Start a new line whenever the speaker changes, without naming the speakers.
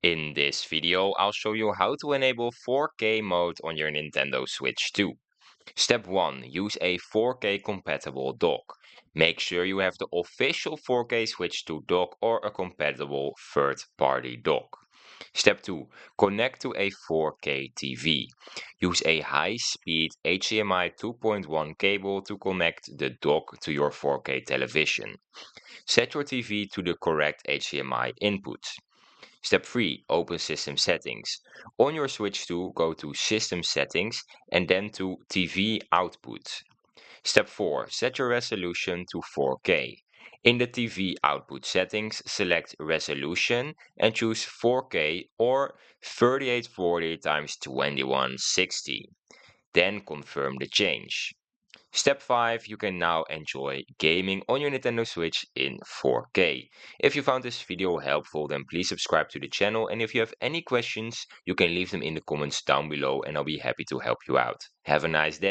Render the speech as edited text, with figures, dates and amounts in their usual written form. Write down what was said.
In this video, I'll show you how to enable 4K mode on your Nintendo Switch 2. Step 1. Use a 4K compatible dock. Make sure you have the official 4K Switch 2 dock or a compatible third-party dock. Step 2. Connect to a 4K TV. Use a high-speed HDMI 2.1 cable to connect the dock to your 4K television. Set your TV to the correct HDMI input. Step 3. Open System Settings. On your Switch 2, go to System Settings and then to TV Output. Step 4. Set your resolution to 4K. In the TV output settings, select Resolution and choose 4K or 3840 x 2160. Then confirm the change. Step 5. You can now enjoy gaming on your Nintendo Switch in 4K. If you found this video helpful, then please subscribe to the channel, and if you have any questions, you can leave them in the comments down below and I'll be happy to help you out. Have a nice day.